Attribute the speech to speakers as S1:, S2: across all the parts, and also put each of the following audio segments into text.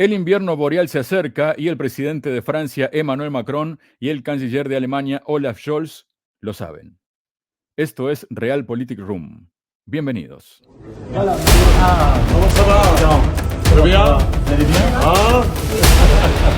S1: El invierno boreal se acerca y el presidente de Francia, Emmanuel Macron, y el canciller de Alemania, Olaf Scholz, lo saben. Esto es Realpolitik Room. Bienvenidos.
S2: Voilà. Ah, comment ça va? Très bien. Vous allez bien? Ah.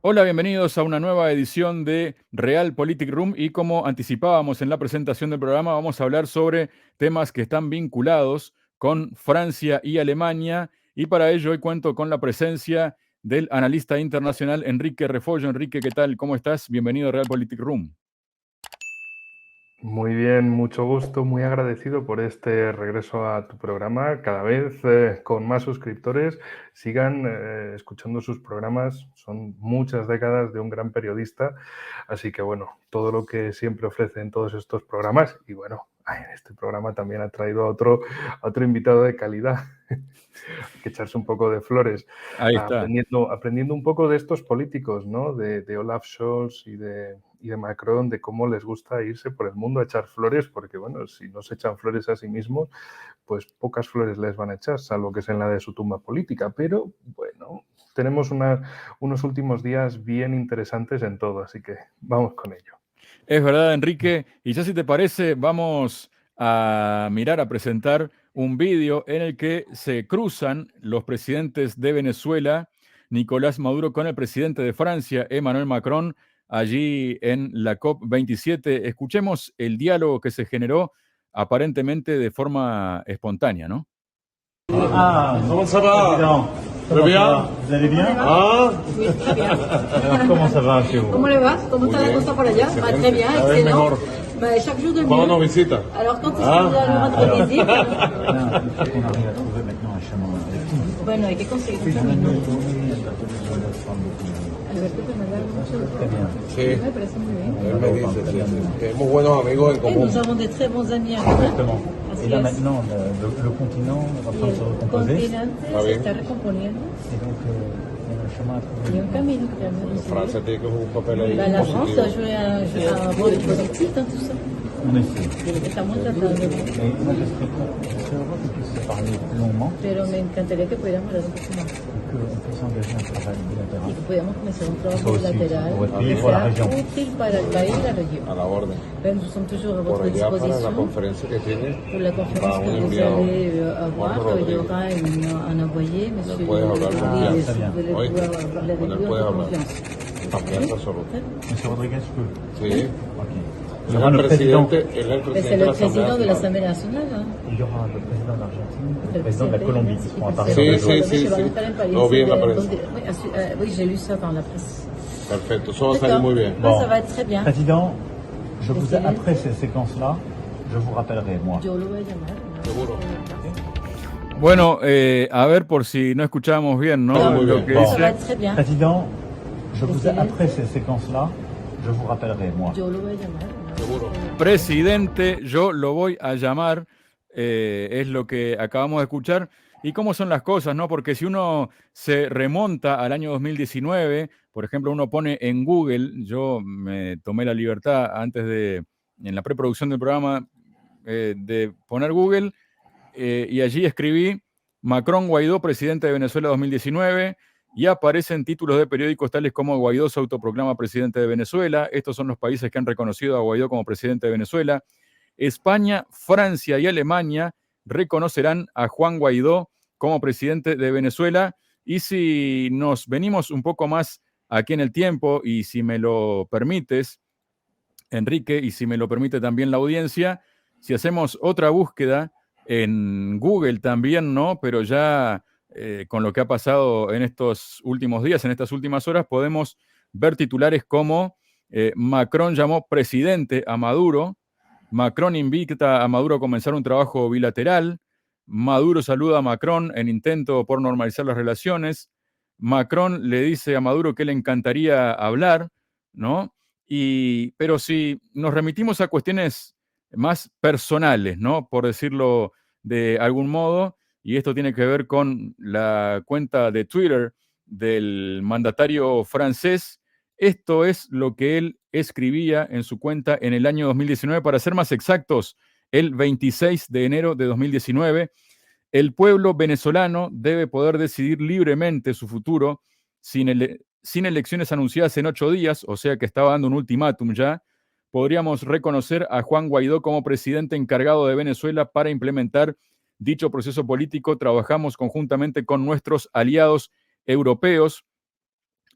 S1: Hola, bienvenidos a una nueva edición de Realpolitik Room y como anticipábamos en la presentación del programa, vamos a hablar sobre temas que están vinculados con Francia y Alemania y para ello hoy cuento con la presencia del analista internacional Enrique Refollo. Enrique, ¿qué tal? ¿Cómo estás? Bienvenido a Realpolitik Room.
S3: Muy bien, mucho gusto, muy agradecido por este regreso a tu programa. Cada vez con más suscriptores, sigan escuchando sus programas. Son muchas décadas de un gran periodista, así que bueno, todo lo que siempre ofrece en todos estos programas y bueno, en este programa también ha traído a otro invitado de calidad. Hay que echarse un poco de flores.
S1: Ahí está.
S3: Aprendiendo un poco de estos políticos, ¿no? De Olaf Scholz y de Macron, de cómo les gusta irse por el mundo a echar flores, porque bueno, si no se echan flores a sí mismos, pues pocas flores les van a echar, salvo que sea en la de su tumba política. Pero bueno, tenemos unos últimos días bien interesantes en todo, así que vamos con ello.
S1: Es verdad, Enrique. Y ya si te parece, vamos a mirar, a presentar un vídeo en el que se cruzan los presidentes de Venezuela, Nicolás Maduro, con el presidente de Francia, Emmanuel Macron, allí en la COP27. Escuchemos el diálogo que se generó aparentemente de forma espontánea, ¿no?
S2: Ah, comment ça va? Très bien. Vous allez bien? Ah.
S4: Oui, très bien.
S2: Alors, comment ça va chez vous?
S4: ¿Cómo le va? ¿Cómo está la cosa por allá? Va très bien, excellent. Chaque jour de mieux.
S2: Cuando nos visita.
S4: Alors, quand est-ce que vous allez nous rendre visite?
S2: Il faut qu'on arrive à trouver maintenant un chemin avec tout.
S4: Bueno, hay que conseguir un camino. Alberto Fernández,
S2: Très bien.
S5: Sí,
S4: me parece muy bien.
S5: él me dice, sí, sí. Tenemos buenos amigos en
S4: Et
S5: común.
S4: nous avons de très bons amis en commun.
S2: Exactement.
S4: Así
S2: Et là
S4: es.
S2: maintenant, le continent est en
S4: Y
S2: train de se
S4: el
S2: recomposer.
S4: continente
S5: Ah,
S4: se
S5: bien.
S4: está recomponiendo.
S2: Et donc, il y a un chemin à trouver.
S4: Y un camino que tenemos que
S5: Francia
S4: seguir.
S5: tiene que jugar un papel ahí
S4: La France
S5: positivo.
S4: doit jouer un rôle positif dans tout ça.
S2: On essaie.
S4: Estamos tratando.
S2: Mais moi, je serais heureux qu'on puisse parler plus longuement
S4: Pero me encantaría que pudiéramos hablar un poco más.
S2: et qu'on puisse engager un travail
S4: Y
S2: bilatéral.
S4: que pudiéramos comenzar un trabajo
S2: Eso sí,
S4: bilateral
S2: pour votre
S4: que
S2: pays, pour la
S4: sea
S2: région.
S4: útil para el país y la región.
S5: A la orden.
S4: Pero nous sommes toujours à
S5: Por
S4: votre
S5: allá para la
S4: disposition
S5: conferencia que tiene,
S4: pour la conférence
S5: va
S4: que
S5: un
S4: vous
S5: enviado.
S4: allez avoir.
S5: Juan
S4: Il y
S5: Rodríguez.
S4: aura un envoyé, monsieur
S5: puedes hablar con
S4: Rodríguez,
S2: él.
S4: si vous voulez
S5: Oui.
S4: pouvoir parler avec
S5: Con él
S4: lui en
S5: puedes
S4: toute
S5: hablar.
S4: confiance.
S5: Confianza absoluta.
S2: Monsieur Rodriguez, je peux.
S5: Sí.
S2: Ok.
S5: Él
S2: Il y
S5: es
S2: aura
S5: el
S2: le président.
S5: presidente, él es el
S4: Mais
S5: presidente
S4: c'est
S5: de
S4: le
S5: la
S4: président de
S5: Asamblea
S4: l'Assemblée nationale. Hein.
S2: Il y aura le président d'Argentine,
S4: Le
S2: le président de la Colombie qui seront à Paris.
S5: Sí,
S2: dans deux
S5: sí,
S2: jours.
S5: sí.
S4: Que van a estar en París.
S5: Lo vi en la
S4: donde-
S5: prensa.
S4: Oui, j'ai lu ça dans la presse.
S5: Perfecto, eso va a salir muy bien.
S4: Bon. Ça va être très bien.
S2: Président,
S4: Président.
S2: après ces séquences-là, je vous rappellerai, moi.
S4: Yo lo voy a llamar.
S5: Seguro.
S1: Bueno, a ver por si no escuchábamos bien, ¿no?
S5: Muy
S1: Lo
S5: bien.
S1: que
S2: Bon.
S4: Ça va
S1: dice.
S4: être très bien.
S2: Président,
S4: Président.
S2: après ces séquences-là, je vous rappellerai, moi.
S4: Yo lo voy a llamar.
S5: Seguro.
S1: Presidente, yo lo voy a llamar, es lo que acabamos de escuchar. ¿Y cómo son las cosas, no? Porque si uno se remonta al año 2019, por ejemplo, uno pone en Google, yo me tomé la libertad antes de, en la preproducción del programa, de poner Google, y allí escribí Macron Guaidó, presidente de Venezuela 2019, y aparecen títulos de periódicos tales como Guaidó se autoproclama presidente de Venezuela. Estos son los países que han reconocido a Guaidó como presidente de Venezuela. España, Francia y Alemania reconocerán a Juan Guaidó como presidente de Venezuela. Y si nos venimos un poco más aquí en el tiempo, y si me lo permites, Enrique, y si me lo permite también la audiencia, si hacemos otra búsqueda en Google también, ¿no? Pero ya con lo que ha pasado en estos últimos días, en estas últimas horas, podemos ver titulares como Macron llamó presidente a Maduro, Macron invita a Maduro a comenzar un trabajo bilateral, Maduro saluda a Macron en intento por normalizar las relaciones, Macron le dice a Maduro que le encantaría hablar, ¿no? Pero si nos remitimos a cuestiones más personales, ¿no? Por decirlo de algún modo, y esto tiene que ver con la cuenta de Twitter del mandatario francés. Esto es lo que él escribía en su cuenta en el año 2019, para ser más exactos, el 26 de enero de 2019. El pueblo venezolano debe poder decidir libremente su futuro sin elecciones anunciadas en 8 días, o sea que estaba dando un ultimátum ya. Podríamos reconocer a Juan Guaidó como presidente encargado de Venezuela para implementar dicho proceso político. Trabajamos conjuntamente con nuestros aliados europeos.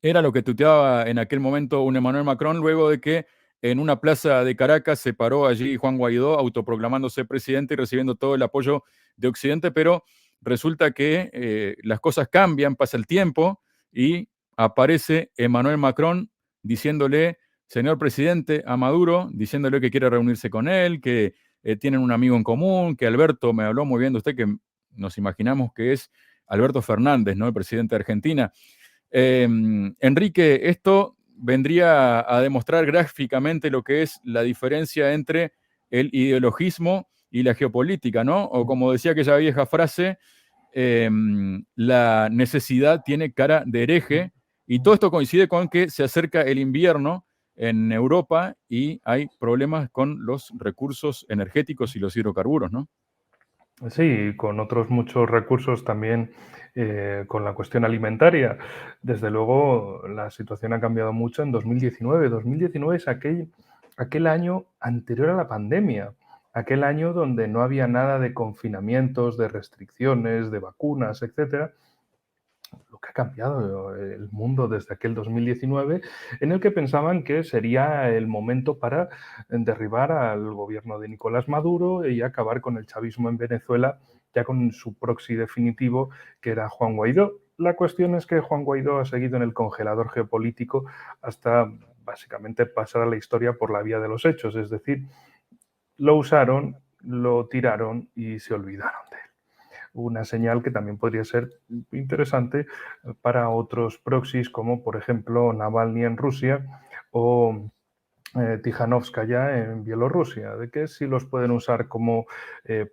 S1: Era lo que tuiteaba en aquel momento un Emmanuel Macron, luego de que en una plaza de Caracas se paró allí Juan Guaidó, autoproclamándose presidente y recibiendo todo el apoyo de Occidente, pero resulta que las cosas cambian, pasa el tiempo y aparece Emmanuel Macron diciéndole, señor presidente, a Maduro, diciéndole que quiere reunirse con él, que tienen un amigo en común, que Alberto, me habló muy bien de usted, que nos imaginamos que es Alberto Fernández, ¿no? El presidente de Argentina. Enrique, esto vendría a demostrar gráficamente lo que es la diferencia entre el ideologismo y la geopolítica, ¿no? O como decía aquella vieja frase, la necesidad tiene cara de hereje, y todo esto coincide con que se acerca el invierno en Europa y hay problemas con los recursos energéticos y los hidrocarburos, ¿no?
S3: Sí, con otros muchos recursos también, con la cuestión alimentaria. Desde luego, la situación ha cambiado mucho en 2019. 2019 es aquel año anterior a la pandemia, aquel año donde no había nada de confinamientos, de restricciones, de vacunas, etcétera. Lo que ha cambiado el mundo desde aquel 2019, en el que pensaban que sería el momento para derribar al gobierno de Nicolás Maduro y acabar con el chavismo en Venezuela, ya con su proxy definitivo, que era Juan Guaidó. La cuestión es que Juan Guaidó ha seguido en el congelador geopolítico hasta básicamente pasar a la historia por la vía de los hechos, es decir, lo usaron, lo tiraron y se olvidaron de él. Una señal que también podría ser interesante para otros proxies, como por ejemplo Navalny en Rusia o Tijanovskaya en Bielorrusia, de que si los pueden usar como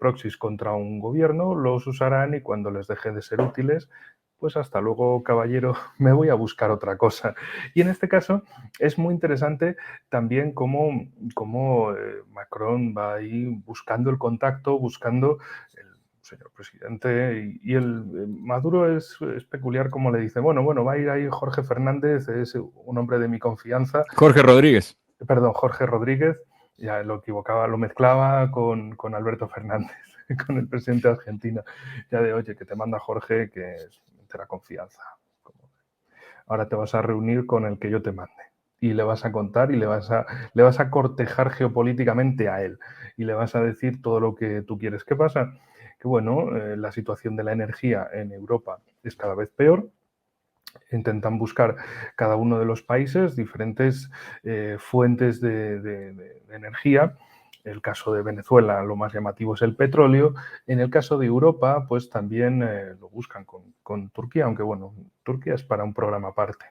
S3: proxies contra un gobierno, los usarán, y cuando les deje de ser útiles, pues hasta luego, caballero, me voy a buscar otra cosa. Y en este caso es muy interesante también cómo Macron va ahí buscando el contacto, buscando el señor presidente, y el Maduro es peculiar, como le dice, bueno, va a ir ahí Jorge Fernández, es un hombre de mi confianza.
S1: Jorge Rodríguez.
S3: Perdón, Jorge Rodríguez, ya lo equivocaba, lo mezclaba con Alberto Fernández, con el presidente de Argentina. Ya de, oye, que te manda Jorge, que es de la confianza. Ahora te vas a reunir con el que yo te mande. Y le vas a contar y le vas a cortejar geopolíticamente a él. Y le vas a decir todo lo que tú quieres. ¿Qué pasa? Que bueno, la situación de la energía en Europa es cada vez peor. Intentan buscar cada uno de los países diferentes fuentes de energía. El caso de Venezuela, lo más llamativo es el petróleo. En el caso de Europa, pues también lo buscan con Turquía, aunque bueno, Turquía es para un programa aparte.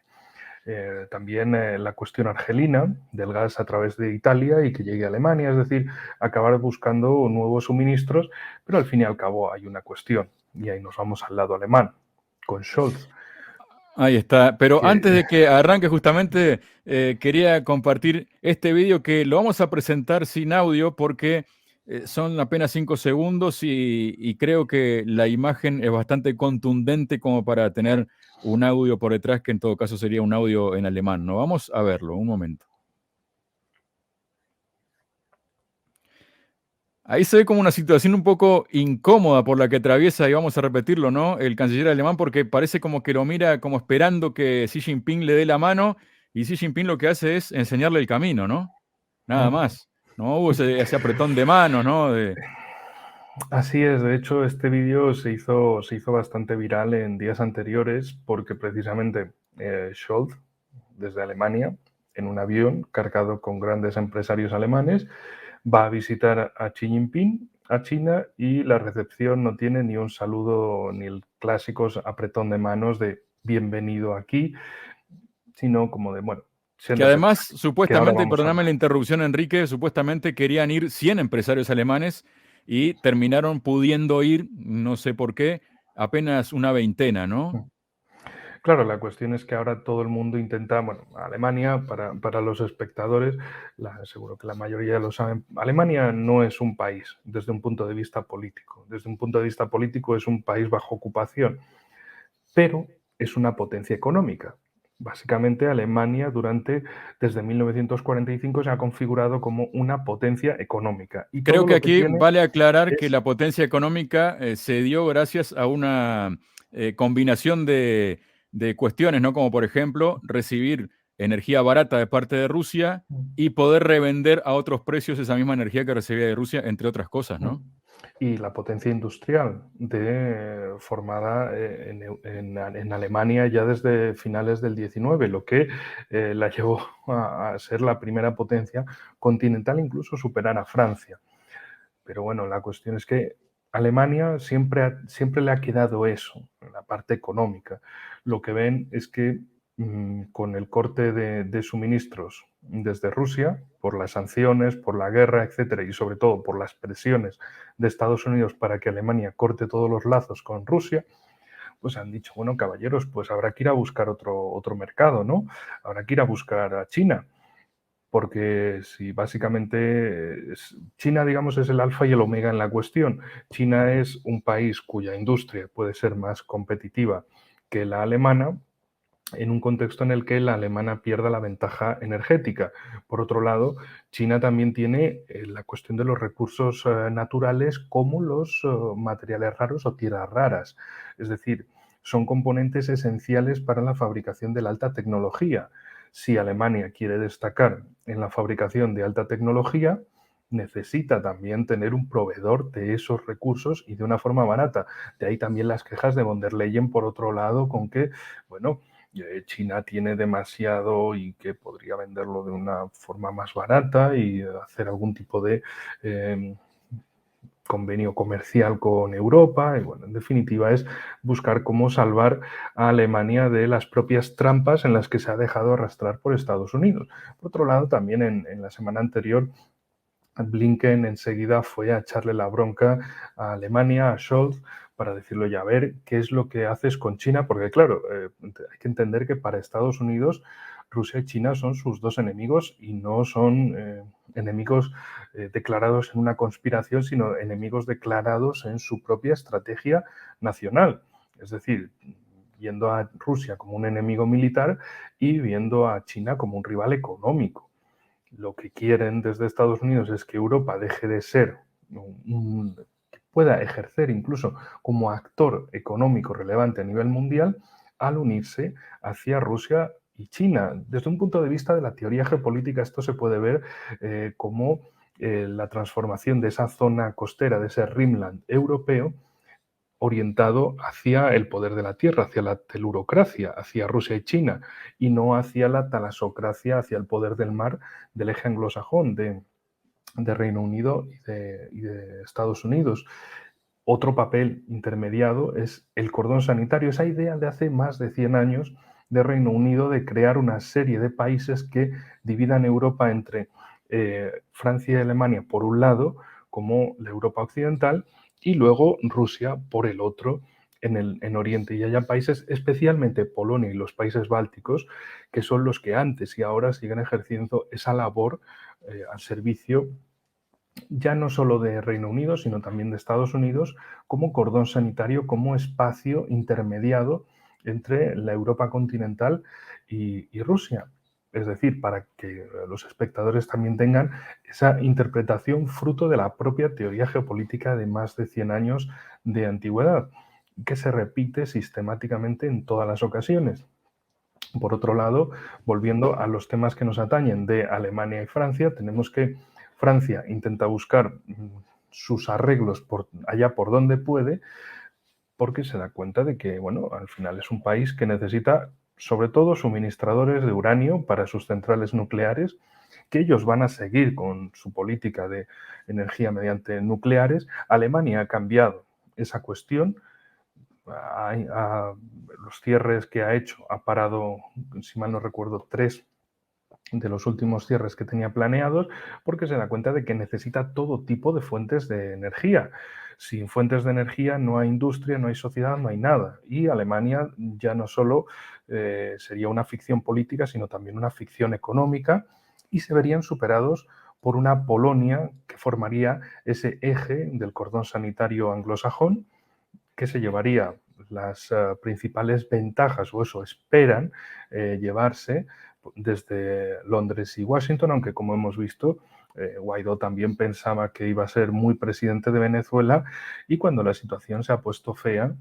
S3: También la cuestión argelina del gas a través de Italia y que llegue a Alemania, es decir, acabar buscando nuevos suministros, pero al fin y al cabo hay una cuestión, y ahí nos vamos al lado alemán, con Scholz.
S1: Ahí está, pero antes de que arranque justamente quería compartir este vídeo que lo vamos a presentar sin audio porque son apenas 5 segundos y creo que la imagen es bastante contundente como para tener un audio por detrás, que en todo caso sería un audio en alemán, ¿no? Vamos a verlo, un momento. Ahí se ve como una situación un poco incómoda por la que atraviesa, y vamos a repetirlo, ¿no? El canciller alemán, porque parece como que lo mira como esperando que Xi Jinping le dé la mano, y Xi Jinping lo que hace es enseñarle el camino, ¿no? Nada más. No hubo ese apretón de manos, ¿no?
S3: Así es, de hecho este vídeo se hizo bastante viral en días anteriores porque precisamente Scholz, desde Alemania, en un avión cargado con grandes empresarios alemanes, va a visitar a Xi Jinping a China, y la recepción no tiene ni un saludo ni el clásico apretón de manos de bienvenido aquí, sino como de, bueno...
S1: Que además, supuestamente, perdóname la interrupción, Enrique, supuestamente querían ir 100 empresarios alemanes, y terminaron pudiendo ir, no sé por qué, apenas una veintena, ¿no?
S3: Claro, la cuestión es que ahora todo el mundo intenta, bueno, Alemania, para los espectadores, seguro que la mayoría lo saben, Alemania no es un país desde un punto de vista político. Desde un punto de vista político es un país bajo ocupación, pero es una potencia económica. Básicamente Alemania desde 1945 se ha configurado como una potencia económica y
S1: Creo
S3: todo
S1: que
S3: lo que
S1: aquí
S3: tiene
S1: vale aclarar que
S3: es...
S1: la potencia económica se dio gracias a una combinación de cuestiones, ¿no? Como por ejemplo recibir energía barata de parte de Rusia y poder revender a otros precios esa misma energía que recibía de Rusia, entre otras cosas, ¿no?
S3: Y la potencia industrial formada en Alemania ya desde finales del 19, lo que la llevó a ser la primera potencia continental, incluso superar a Francia. Pero bueno, la cuestión es que Alemania siempre le ha quedado eso, la parte económica. Lo que ven es que con el corte de suministros desde Rusia, por las sanciones, por la guerra, etcétera, y sobre todo por las presiones de Estados Unidos para que Alemania corte todos los lazos con Rusia, pues han dicho, bueno, caballeros, pues habrá que ir a buscar otro mercado, ¿no? Habrá que ir a buscar a China, porque si básicamente China, digamos, es el alfa y el omega en la cuestión. China es un país cuya industria puede ser más competitiva que la alemana, en un contexto en el que la alemana pierda la ventaja energética. Por otro lado, China también tiene la cuestión de los recursos naturales como los materiales raros o tierras raras. Es decir, son componentes esenciales para la fabricación de la alta tecnología. Si Alemania quiere destacar en la fabricación de alta tecnología, necesita también tener un proveedor de esos recursos y de una forma barata. De ahí también las quejas de von der Leyen, por otro lado, con que, bueno, China tiene demasiado y que podría venderlo de una forma más barata y hacer algún tipo de convenio comercial con Europa. Y bueno, en definitiva es buscar cómo salvar a Alemania de las propias trampas en las que se ha dejado arrastrar por Estados Unidos. Por otro lado, también en la semana anterior, Blinken enseguida fue a echarle la bronca a Alemania, a Scholz, para decirle, ya, a ver, ¿qué es lo que haces con China? Porque claro, hay que entender que para Estados Unidos, Rusia y China son sus dos enemigos y no son enemigos declarados en una conspiración, sino enemigos declarados en su propia estrategia nacional. Es decir, viendo a Rusia como un enemigo militar y viendo a China como un rival económico. Lo que quieren desde Estados Unidos es que Europa deje de ser que pueda ejercer incluso como actor económico relevante a nivel mundial al unirse hacia Rusia y China. Desde un punto de vista de la teoría geopolítica, esto se puede ver como la transformación de esa zona costera, de ese Rimland europeo, orientado hacia el poder de la tierra, hacia la telurocracia, hacia Rusia y China, y no hacia la talasocracia, hacia el poder del mar del eje anglosajón de Reino Unido y de Estados Unidos. Otro papel intermediado es el cordón sanitario, esa idea de hace más de 100 años de Reino Unido de crear una serie de países que dividan Europa entre Francia y Alemania por un lado, como la Europa occidental, y luego Rusia por el otro, en Oriente. Y haya países, especialmente Polonia y los países bálticos, que son los que antes y ahora siguen ejerciendo esa labor al servicio ya no solo de Reino Unido, sino también de Estados Unidos, como cordón sanitario, como espacio intermediado entre la Europa continental y Rusia. Es decir, para que los espectadores también tengan esa interpretación fruto de la propia teoría geopolítica de más de 100 años de antigüedad, que se repite sistemáticamente en todas las ocasiones. Por otro lado, volviendo a los temas que nos atañen de Alemania y Francia, tenemos que Francia intenta buscar sus arreglos allá por donde puede, porque se da cuenta de que, bueno, al final es un país que necesita sobre todo suministradores de uranio para sus centrales nucleares, que ellos van a seguir con su política de energía mediante nucleares. Alemania ha cambiado esa cuestión. Los cierres que ha hecho, ha parado, si mal no recuerdo, 3 de los últimos cierres que tenía planeados, porque se da cuenta de que necesita todo tipo de fuentes de energía. Sin fuentes de energía no hay industria, no hay sociedad, no hay nada. Y Alemania ya no solo sería una ficción política, sino también una ficción económica, y se verían superados por una Polonia que formaría ese eje del cordón sanitario anglosajón, que se llevaría las principales ventajas, o eso esperan llevarse desde Londres y Washington, aunque como hemos visto, Guaidó también pensaba que iba a ser muy presidente de Venezuela, y cuando la situación se ha puesto fea,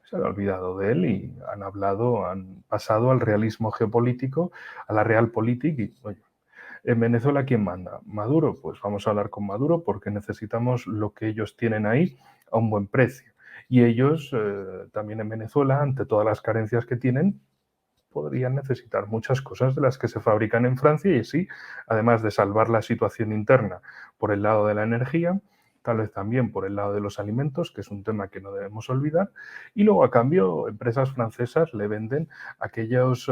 S3: se han olvidado de él y han pasado al realismo geopolítico, a la realpolitik. Y oye, en Venezuela, ¿quién manda? ¿Maduro? Pues vamos a hablar con Maduro porque necesitamos lo que ellos tienen ahí a un buen precio. Y ellos también en Venezuela, ante todas las carencias que tienen, podrían necesitar muchas cosas de las que se fabrican en Francia, y así, además de salvar la situación interna por el lado de la energía, tal vez también por el lado de los alimentos, que es un tema que no debemos olvidar, y luego a cambio empresas francesas le venden aquellos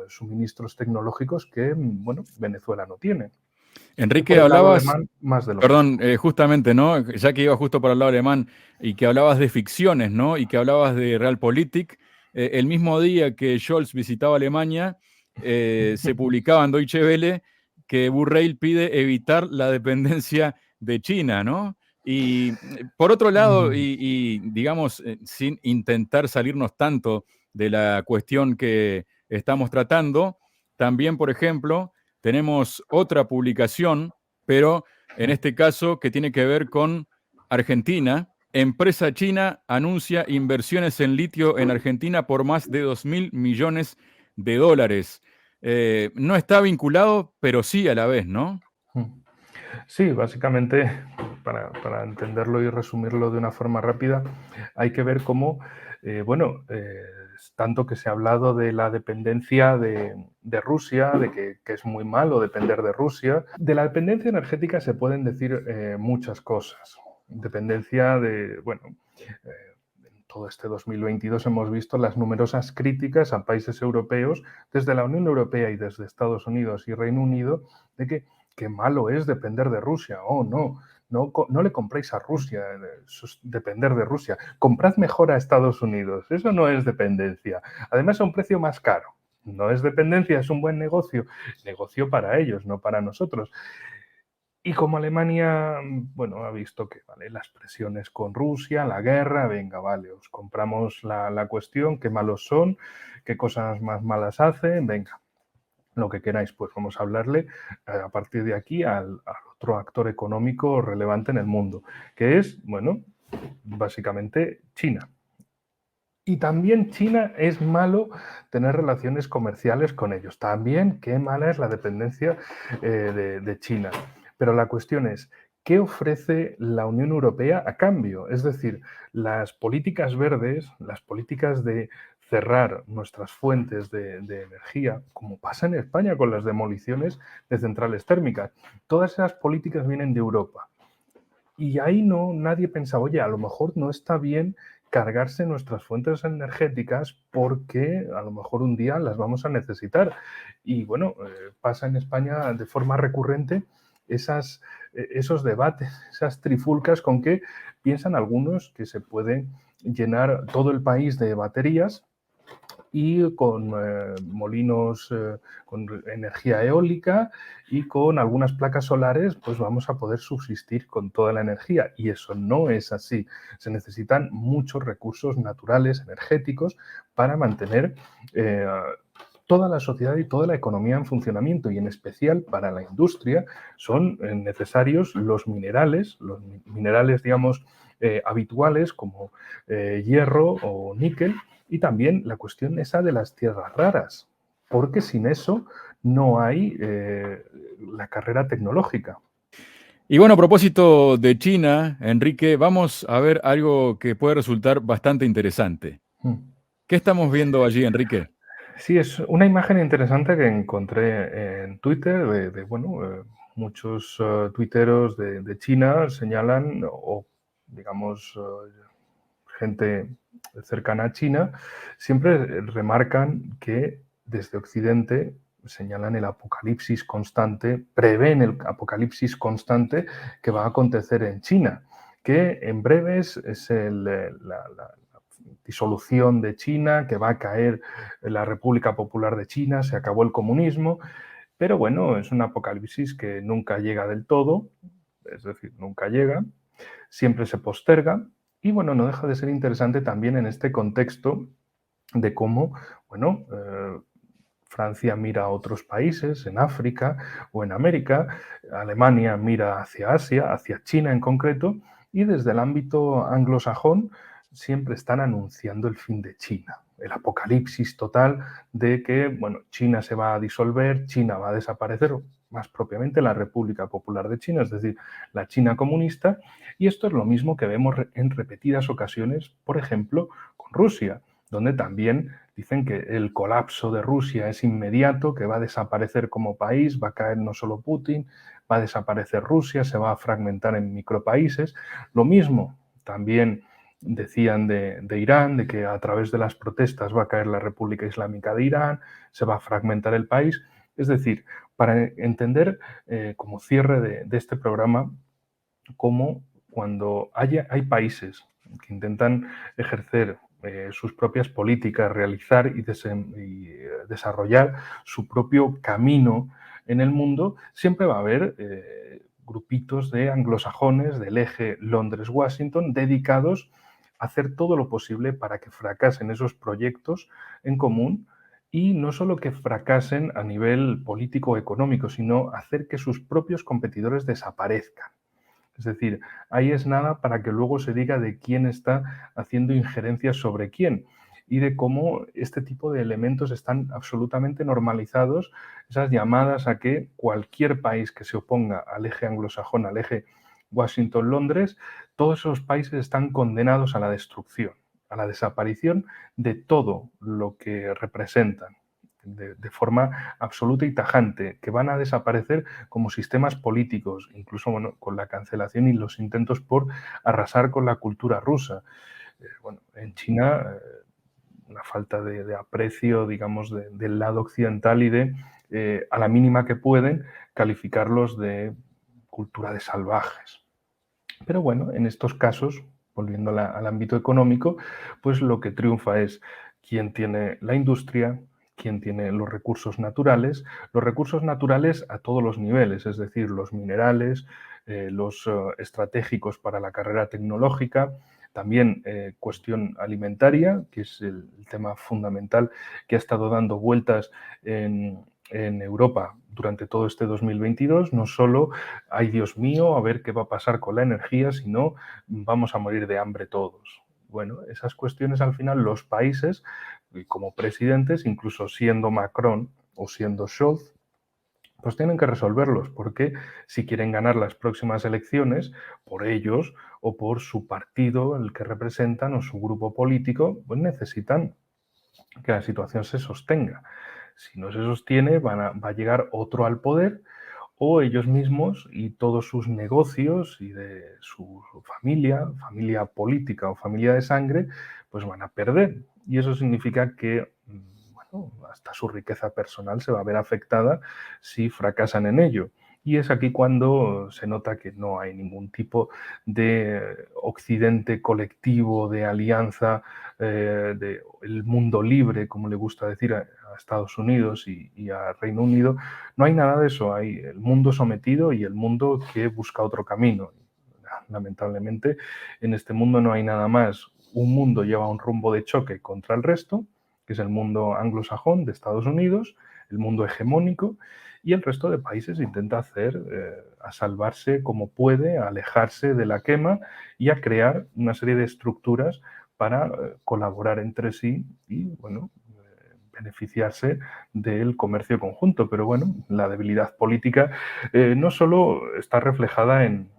S3: suministros tecnológicos que, bueno, Venezuela no tiene. Y por
S1: Enrique,
S3: el lado
S1: hablabas,
S3: alemán, más de lo mismo.
S1: perdón, justamente, ¿no? Ya que iba justo para el lado alemán y que hablabas de ficciones, ¿no? Y que hablabas de Realpolitik, el mismo día que Scholz visitaba Alemania, se publicaba en Deutsche Welle que Burrell pide evitar la dependencia de China, ¿no? Y por otro lado, y digamos, sin intentar salirnos tanto de la cuestión que estamos tratando, también, por ejemplo, tenemos otra publicación, pero en este caso que tiene que ver con Argentina. Empresa china anuncia inversiones en litio en Argentina por más de 2.000 millones de dólares. No está vinculado, pero sí a la vez, ¿no?
S3: Sí, básicamente, para entenderlo y resumirlo de una forma rápida, hay que ver cómo, tanto que se ha hablado de la dependencia de Rusia, de que es muy malo depender de Rusia. De la dependencia energética se pueden decir muchas cosas. Dependencia de, bueno, en todo este 2022 hemos visto las numerosas críticas a países europeos, desde la Unión Europea y desde Estados Unidos y Reino Unido, de que qué malo es depender de Rusia. Oh, no le compréis a Rusia, depender de Rusia. Comprad mejor a Estados Unidos. Eso no es dependencia. Además, a un precio más caro. No es dependencia, es un buen negocio. Negocio para ellos, no para nosotros. Y como Alemania, bueno, ha visto que, vale, las presiones con Rusia, la guerra, venga, vale, os compramos la cuestión, qué malos son, qué cosas más malas hacen, venga, lo que queráis, pues vamos a hablarle a partir de aquí al otro actor económico relevante en el mundo, que es, bueno, básicamente China. Y también China es malo tener relaciones comerciales con ellos. También qué mala es la dependencia de China. Pero la cuestión es, ¿qué ofrece la Unión Europea a cambio? Es decir, las políticas verdes, las políticas de cerrar nuestras fuentes de energía, como pasa en España con las demoliciones de centrales térmicas, todas esas políticas vienen de Europa. Y ahí nadie pensaba, oye, a lo mejor no está bien cargarse nuestras fuentes energéticas porque a lo mejor un día las vamos a necesitar. Y bueno, pasa en España de forma recurrente esos debates, esas trifulcas con que piensan algunos que se puede llenar todo el país de baterías y con molinos con energía eólica y con algunas placas solares, pues vamos a poder subsistir con toda la energía. Y eso no es así. Se necesitan muchos recursos naturales, energéticos, para mantener toda la sociedad y toda la economía en funcionamiento, y en especial para la industria son necesarios los minerales, digamos, habituales como hierro o níquel, y también la cuestión esa de las tierras raras, porque sin eso no hay la carrera tecnológica.
S1: Y bueno, a propósito de China, Enrique, vamos a ver algo que puede resultar bastante interesante. ¿Qué estamos viendo allí, Enrique?
S3: Sí, es una imagen interesante que encontré en Twitter muchos tuiteros de China señalan, o digamos, gente cercana a China, siempre remarcan que desde Occidente señalan el apocalipsis constante, prevén el apocalipsis constante que va a acontecer en China, que en breves es la disolución de China, que va a caer la República Popular de China, se acabó el comunismo, pero bueno, es un apocalipsis que nunca llega del todo, es decir, nunca llega, siempre se posterga y bueno, no deja de ser interesante también en este contexto de cómo, bueno, Francia mira a otros países, en África o en América, Alemania mira hacia Asia, hacia China en concreto, y desde el ámbito anglosajón siempre están anunciando el fin de China, el apocalipsis total de que, bueno, China se va a disolver, China va a desaparecer, más propiamente la República Popular de China, es decir, la China comunista, y esto es lo mismo que vemos en repetidas ocasiones, por ejemplo, con Rusia, donde también dicen que el colapso de Rusia es inmediato, que va a desaparecer como país, va a caer no solo Putin, va a desaparecer Rusia, se va a fragmentar en micropaíses. Lo mismo también decían de Irán, de que a través de las protestas va a caer la República Islámica de Irán, se va a fragmentar el país. Es decir, para entender como cierre de este programa, cómo cuando hay países que intentan ejercer sus propias políticas, realizar y desarrollar su propio camino en el mundo, siempre va a haber grupitos de anglosajones del eje Londres-Washington dedicados a hacer todo lo posible para que fracasen esos proyectos en común y no solo que fracasen a nivel político o económico, sino hacer que sus propios competidores desaparezcan. Es decir, ahí es nada para que luego se diga de quién está haciendo injerencias sobre quién y de cómo este tipo de elementos están absolutamente normalizados, esas llamadas a que cualquier país que se oponga al eje anglosajón, al eje Washington-Londres, todos esos países están condenados a la destrucción, a la desaparición de todo lo que representan. De forma absoluta y tajante, que van a desaparecer como sistemas políticos, incluso bueno, con la cancelación y los intentos por arrasar con la cultura rusa. Bueno, en China, una falta de aprecio, digamos, del lado occidental y de, a la mínima que pueden, calificarlos de cultura de salvajes. Pero bueno, en estos casos, volviendo al ámbito económico, pues lo que triunfa es quien tiene la industria, quien tiene los recursos naturales a todos los niveles, es decir, los minerales, los estratégicos para la carrera tecnológica, también cuestión alimentaria, que es el tema fundamental que ha estado dando vueltas en Europa durante todo este 2022, no solo, ay Dios mío, a ver qué va a pasar con la energía, sino vamos a morir de hambre todos. Bueno, esas cuestiones al final los países, como presidentes, incluso siendo Macron o siendo Scholz, pues tienen que resolverlos, porque si quieren ganar las próximas elecciones, por ellos o por su partido, el que representan, o su grupo político, pues necesitan que la situación se sostenga. Si no se sostiene, va a llegar otro al poder o ellos mismos y todos sus negocios y de su familia política o familia de sangre, pues van a perder. Y eso significa que, bueno, hasta su riqueza personal se va a ver afectada si fracasan en ello. Y es aquí cuando se nota que no hay ningún tipo de occidente colectivo, de alianza, de el mundo libre, como le gusta decir a Estados Unidos y a Reino Unido. No hay nada de eso, hay el mundo sometido y el mundo que busca otro camino. Lamentablemente, en este mundo no hay nada más. Un mundo lleva un rumbo de choque contra el resto, que es el mundo anglosajón de Estados Unidos, el mundo hegemónico, y el resto de países intenta a salvarse como puede, a alejarse de la quema y a crear una serie de estructuras para colaborar entre sí y, bueno, beneficiarse del comercio conjunto. Pero bueno, la debilidad política no solo está reflejada en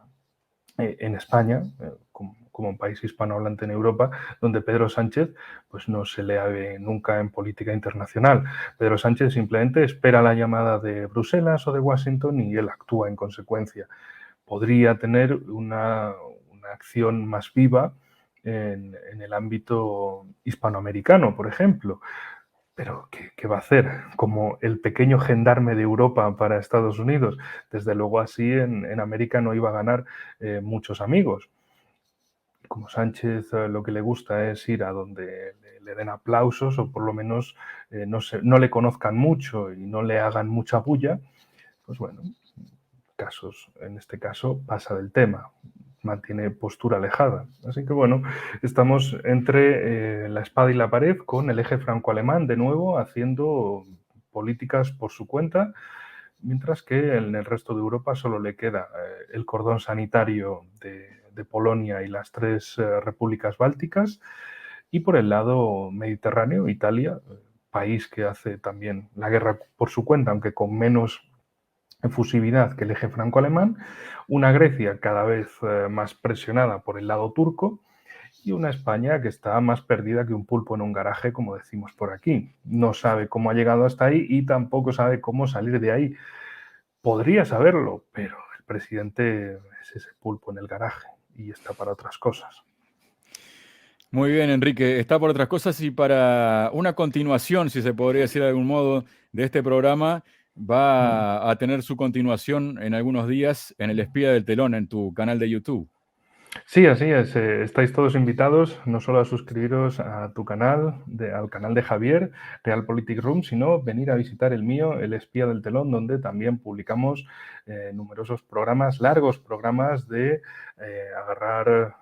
S3: España, como un país hispanohablante en Europa, donde Pedro Sánchez pues no se le ve nunca en política internacional. Pedro Sánchez simplemente espera la llamada de Bruselas o de Washington y él actúa en consecuencia. Podría tener una acción más viva en el ámbito hispanoamericano, por ejemplo, Pero ¿qué va a hacer? Como el pequeño gendarme de Europa para Estados Unidos. Desde luego así en América no iba a ganar muchos amigos. Como Sánchez lo que le gusta es ir a donde le den aplausos o por lo menos no le conozcan mucho y no le hagan mucha bulla, pues bueno, en este caso pasa del tema, mantiene postura alejada. Así que bueno, estamos entre la espada y la pared con el eje franco-alemán de nuevo haciendo políticas por su cuenta, mientras que en el resto de Europa solo le queda el cordón sanitario de Polonia y las 3 repúblicas bálticas, y por el lado mediterráneo, Italia, país que hace también la guerra por su cuenta, aunque con menos efusividad que el eje franco-alemán, una Grecia cada vez más presionada por el lado turco, y una España que está más perdida que un pulpo en un garaje, como decimos por aquí. No sabe cómo ha llegado hasta ahí y tampoco sabe cómo salir de ahí. Podría saberlo, pero el presidente es ese pulpo en el garaje y está para otras cosas.
S1: Muy bien, Enrique. Está por otras cosas y para una continuación, si se podría decir de algún modo, de este programa, va a tener su continuación en algunos días en El Espía del Telón, en tu canal de YouTube.
S3: Sí, así es. Estáis todos invitados no solo a suscribiros a tu canal, al canal de Javier, Realpolitik Room, sino venir a visitar el mío, El Espía del Telón, donde también publicamos numerosos programas, largos programas de agarrar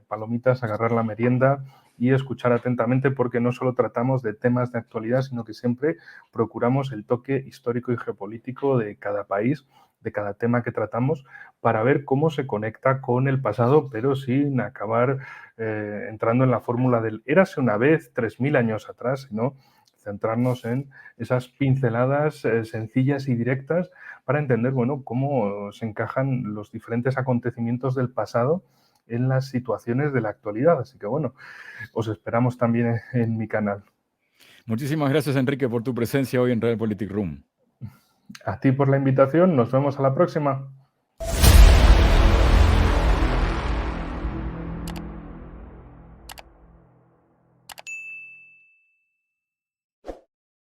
S3: palomitas, agarrar la merienda y escuchar atentamente, porque no solo tratamos de temas de actualidad, sino que siempre procuramos el toque histórico y geopolítico de cada país, de cada tema que tratamos, para ver cómo se conecta con el pasado, pero sin acabar entrando en la fórmula del érase una vez, 3000 años atrás, sino centrarnos en esas pinceladas sencillas y directas para entender, bueno, cómo se encajan los diferentes acontecimientos del pasado en las situaciones de la actualidad. Así que, bueno, os esperamos también en mi canal.
S1: Muchísimas gracias, Enrique, por tu presencia hoy en Realpolitik Room.
S3: A ti por la invitación. Nos vemos a la próxima.